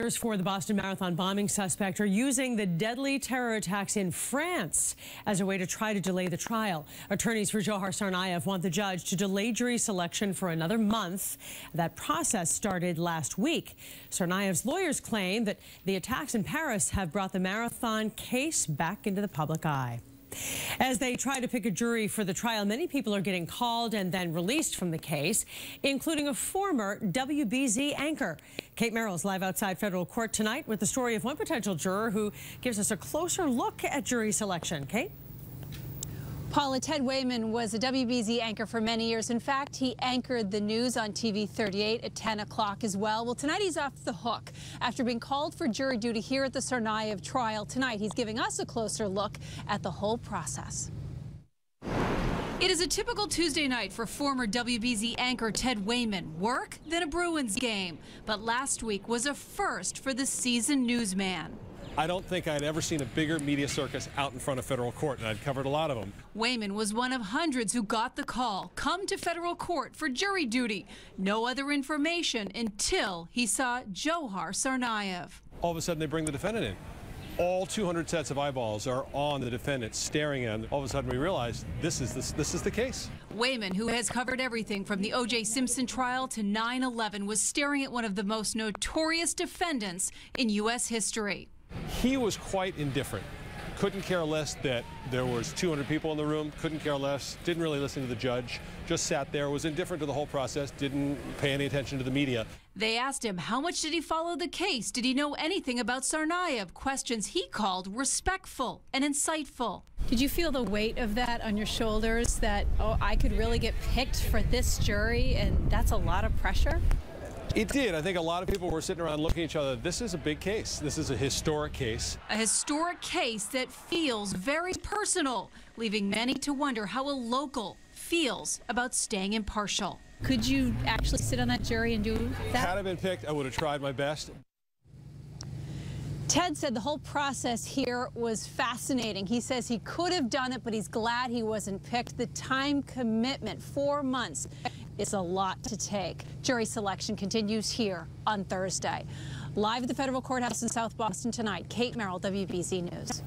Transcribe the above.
For the Boston Marathon bombing suspect are using the deadly terror attacks in France as a way to try to delay the trial. Attorneys for Juror Tsarnaev want the judge to delay jury selection for another month. That process started last week. Tsarnaev's lawyers claim that the attacks in Paris have brought the marathon case back into the public eye. As they try to pick a jury for the trial, many people are getting called and then released from the case, including a former WBZ anchor. Kate Merrill is live outside federal court tonight with the story of one potential juror who gives us a closer look at jury selection. Kate? Paula, Ted Wayman was a WBZ anchor for many years. In fact, he anchored the news on TV 38 at 10 o'clock as well. Well, tonight he's off the hook after being called for jury duty here at the Tsarnaev trial. Tonight, he's giving us a closer look at the whole process. It is a typical Tuesday night for former WBZ anchor Ted Wayman. Work, then a Bruins game. But last week was a first for the seasoned newsman. I don't think I'd ever seen a bigger media circus out in front of federal court, and I'd covered a lot of them. Wayman was one of hundreds who got the call, come to federal court for jury duty. No other information until he saw Juror Tsarnaev. All of a sudden, they bring the defendant in. All 200 sets of eyeballs are on the defendant, staring at him. All of a sudden, we realize this is the case. Wayman, who has covered everything from the O.J. Simpson trial to 9/11, was staring at one of the most notorious defendants in U.S. history. He was quite indifferent. Couldn't care less that there was 200 people in the room, couldn't care less, didn't really listen to the judge, just sat there, was indifferent to the whole process, didn't pay any attention to the media. They asked him how much did he follow the case, did he know anything about Tsarnaev, questions he called respectful and insightful. Did you feel the weight of that on your shoulders, that, oh, I could really get picked for this jury, and that's a lot of pressure? It did. I think a lot of people were sitting around looking at each other. This is a big case. This is a historic case. A historic case that feels very personal, leaving many to wonder how a local feels about staying impartial. Could you actually sit on that jury and do that? Had I been picked, I would have tried my best. Ted said the whole process here was fascinating. He says he could have done it, but he's glad he wasn't picked. The time commitment, 4 months, is a lot to take. Jury selection continues here on Thursday. Live at the federal courthouse in South Boston tonight, Kate Merrill, WBZ News.